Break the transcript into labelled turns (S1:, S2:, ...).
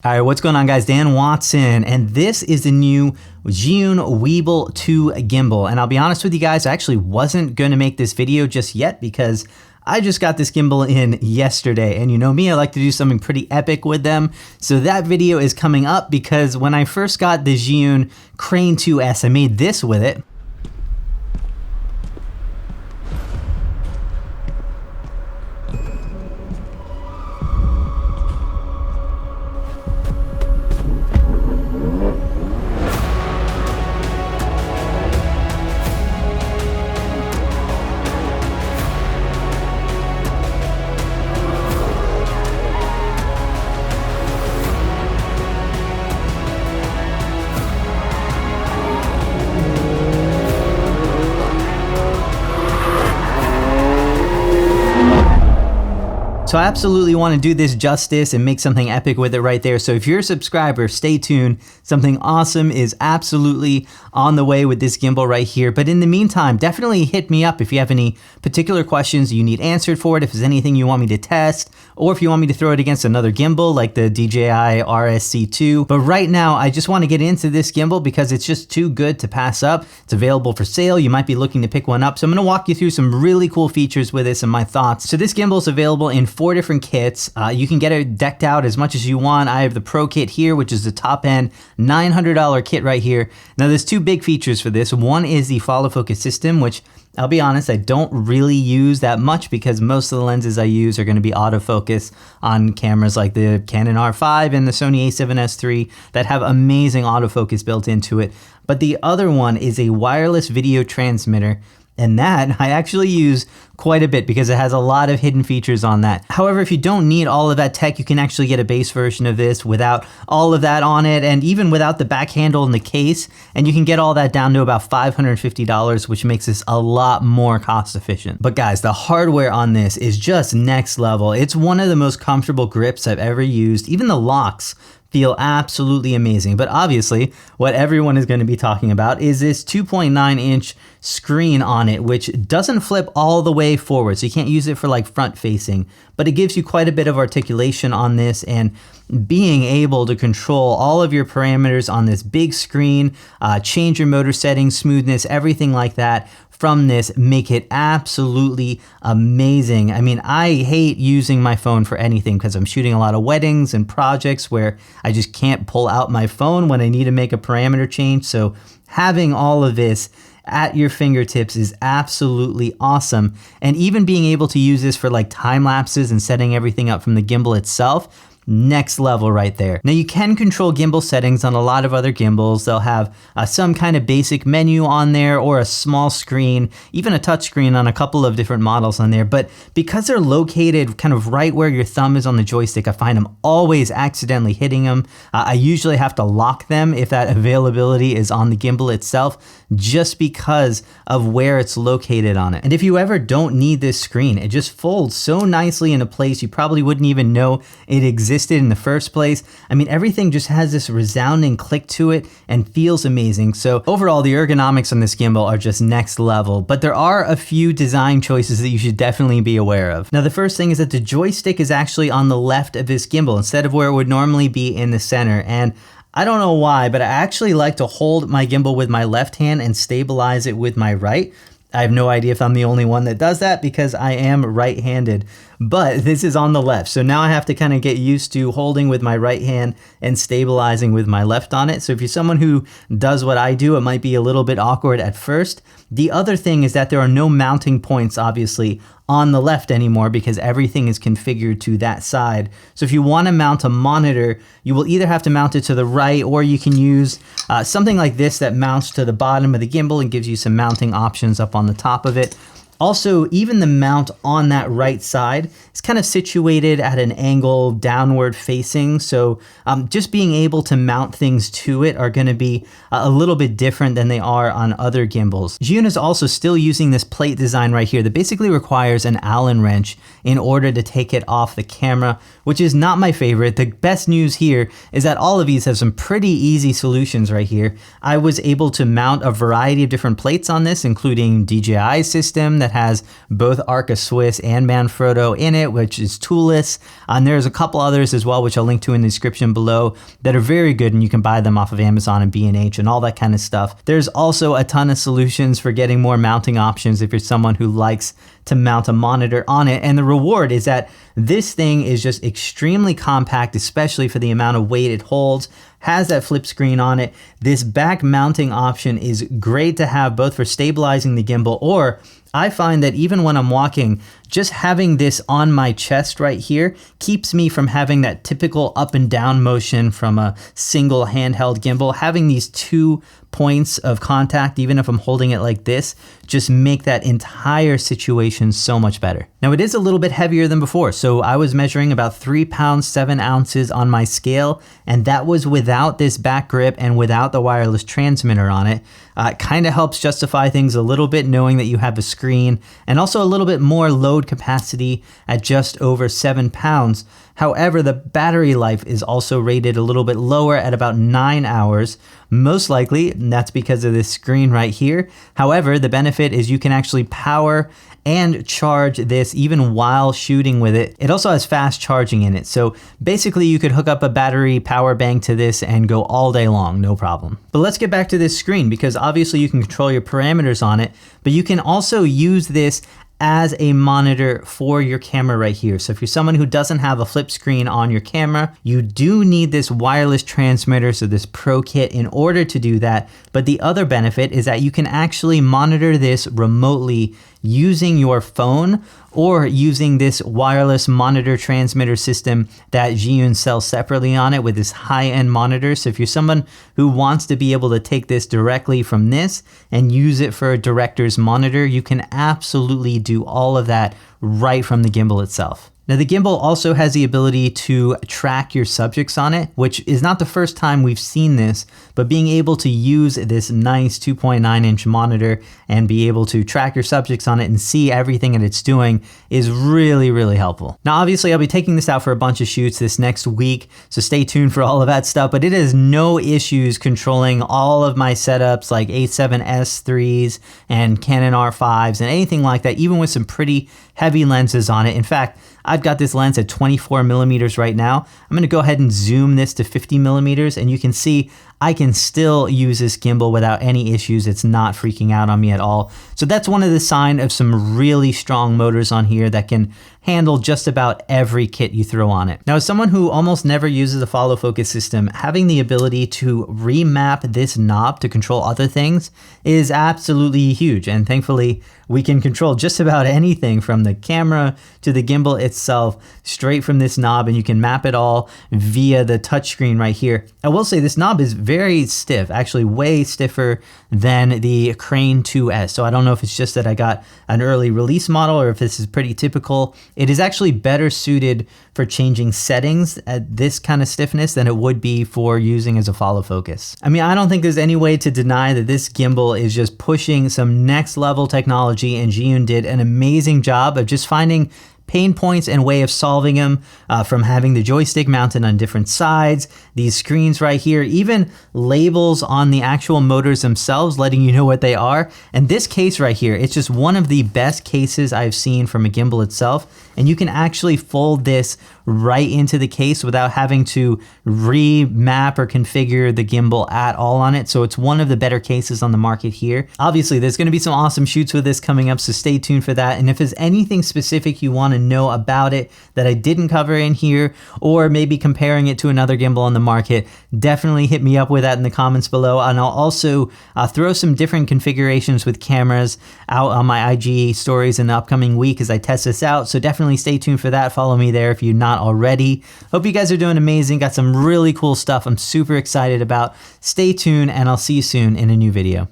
S1: All right, what's going on, guys? Dan Watson, and this is the new Zhiyun WEEBILL-2 gimbal. And I'll be honest with you guys, I actually wasn't going to make this video just yet because I just got this gimbal in yesterday. And you know me, I like to do something pretty epic with them. So that video is coming up because when I first got the Zhiyun Crane 2S, I made this with it. So I absolutely want to do this justice and make something epic with it right there. So if you're a subscriber, stay tuned. Something awesome is absolutely on the way with this gimbal right here. But in the meantime, definitely hit me up if you have any particular questions you need answered for it, if there's anything you want me to test, or if you want me to throw it against another gimbal like the DJI RSC2. But right now, I just want to get into this gimbal because it's just too good to pass up. It's available for sale. You might be looking to pick one up. So I'm going to walk you through some really cool features with this and my thoughts. So this gimbal is available in 4 different kits. You can get it decked out as much as you want. I have the Pro kit here, which is the top end $900 kit right here. Now there's 2 big features for this. One is the follow focus system, which I'll be honest, I don't really use that much because most of the lenses I use are going to be autofocus on cameras like the Canon R5 and the Sony a7S III that have amazing autofocus built into it. But the other one is a wireless video transmitter. And that I actually use quite a bit because it has a lot of hidden features on that. However, if you don't need all of that tech, you can actually get a base version of this without all of that on it and even without the back handle and the case. And you can get all that down to about $550, which makes this a lot more cost efficient. But guys, the hardware on this is just next level. It's one of the most comfortable grips I've ever used. Even the locks feel absolutely amazing. But obviously, what everyone is going to be talking about is this 2.9-inch screen on it, which doesn't flip all the way forward. So you can't use it for like front facing, but it gives you quite a bit of articulation on this and being able to control all of your parameters on this big screen, change your motor settings, smoothness, everything like that from this, make it absolutely amazing. I mean, I hate using my phone for anything because I'm shooting a lot of weddings and projects where I just can't pull out my phone when I need to make a parameter change. So having all of this at your fingertips is absolutely awesome. And even being able to use this for like time lapses and setting everything up from the gimbal itself, next level right there. Now you can control gimbal settings on a lot of other gimbals. They'll have some kind of basic menu on there or a small screen, even a touch screen on a couple of different models on there. But because they're located kind of right where your thumb is on the joystick, I find I'm always accidentally hitting them. I usually have to lock them if that availability is on the gimbal itself, just because of where it's located on it. And if you ever don't need this screen, it just folds so nicely into place, you probably wouldn't even know it existed in the first place. I mean, everything just has this resounding click to it and feels amazing. So overall, the ergonomics on this gimbal are just next level, but there are a few design choices that you should definitely be aware of. Now, the first thing is that the joystick is actually on the left of this gimbal instead of where it would normally be in the center. And I don't know why, but I actually like to hold my gimbal with my left hand and stabilize it with my right. I have no idea if I'm the only one that does that because I am right-handed, but this is on the left. So now I have to kind of get used to holding with my right hand and stabilizing with my left on it. So if you're someone who does what I do, it might be a little bit awkward at first. The other thing is that there are no mounting points, obviously, on the left anymore because everything is configured to that side. So if you want to mount a monitor, you will either have to mount it to the right or you can use something like this that mounts to the bottom of the gimbal and gives you some mounting options up on the top of it. Also, even the mount on that right side is kind of situated at an angle downward facing. So just being able to mount things to it are going to be a little bit different than they are on other gimbals. Zhiyun is also still using this plate design right here that basically requires an Allen wrench in order to take it off the camera, which is not my favorite. The best news here is that all of these have some pretty easy solutions right here. I was able to mount a variety of different plates on this, including DJI system that that has both Arca Swiss and Manfrotto in it, which is toolless. And there's a couple others as well, which I'll link to in the description below, that are very good, and you can buy them off of Amazon and B&H and all that kind of stuff. There's also a ton of solutions for getting more mounting options if you're someone who likes to mount a monitor on it. And the reward is that this thing is just extremely compact, especially for the amount of weight it holds. Has that flip screen on it. This back mounting option is great to have both for stabilizing the gimbal, or I find that even when I'm walking, just having this on my chest right here keeps me from having that typical up and down motion from a single handheld gimbal. Having these 2 points of contact, even if I'm holding it like this, just make that entire situation so much better. Now it is a little bit heavier than before. So I was measuring about 3 pounds, 7 ounces on my scale, and that was without this back grip and without the wireless transmitter on it. It kind of helps justify things a little bit knowing that you have a screen and also a little bit more load capacity at just over 7 pounds. However, the battery life is also rated a little bit lower at about 9 hours. Most likely, that's because of this screen right here. However, the benefit is you can actually power and charge this even while shooting with it. It also has fast charging in it. So basically you could hook up a battery power bank to this and go all day long, no problem. But let's get back to this screen, because obviously you can control your parameters on it, but you can also use this as a monitor for your camera right here. So if you're someone who doesn't have a flip screen on your camera, you do need this wireless transmitter, so this Pro Kit, in order to do that. But the other benefit is that you can actually monitor this remotely using your phone or using this wireless monitor transmitter system that Zhiyun sells separately on it with this high-end monitor. So if you're someone who wants to be able to take this directly from this and use it for a director's monitor, you can absolutely do all of that right from the gimbal itself. Now the gimbal also has the ability to track your subjects on it, which is not the first time we've seen this, but being able to use this nice 2.9-inch monitor and be able to track your subjects on it and see everything that it's doing is really, really helpful. Now obviously I'll be taking this out for a bunch of shoots this next week, so stay tuned for all of that stuff, but it has no issues controlling all of my setups like A7S3s and Canon R5s and anything like that, even with some pretty heavy lenses on it. In fact, I've got this lens at 24 millimeters right now. I'm gonna go ahead and zoom this to 50 millimeters, and you can see I can still use this gimbal without any issues. It's not freaking out on me at all. So that's one of the signs of some really strong motors on here that can handle just about every kit you throw on it. Now, as someone who almost never uses a follow focus system, having the ability to remap this knob to control other things is absolutely huge. And thankfully, we can control just about anything from the camera to the gimbal itself straight from this knob, and you can map it all via the touchscreen right here. I will say this knob is very stiff, actually way stiffer than the Crane 2S. So I don't know if it's just that I got an early release model or if this is pretty typical. It is actually better suited for changing settings at this kind of stiffness than it would be for using as a follow focus. I mean, I don't think there's any way to deny that this gimbal is just pushing some next level technology, and Zhiyun did an amazing job of just finding pain points and way of solving them, from having the joystick mounted on different sides, these screens right here, even labels on the actual motors themselves letting you know what they are. And this case right here, it's just one of the best cases I've seen from a gimbal itself. And you can actually fold this right into the case without having to remap or configure the gimbal at all on it. So it's one of the better cases on the market here. Obviously, there's gonna be some awesome shoots with this coming up, so stay tuned for that. And if there's anything specific you wanna know about it that I didn't cover in here, or maybe comparing it to another gimbal on the market, definitely hit me up with that in the comments below. And I'll also throw some different configurations with cameras out on my IG stories in the upcoming week as I test this out. So definitely stay tuned for that. Follow me there if you're not already. Hope you guys are doing amazing. Got some really cool stuff I'm super excited about. Stay tuned, and I'll see you soon in a new video.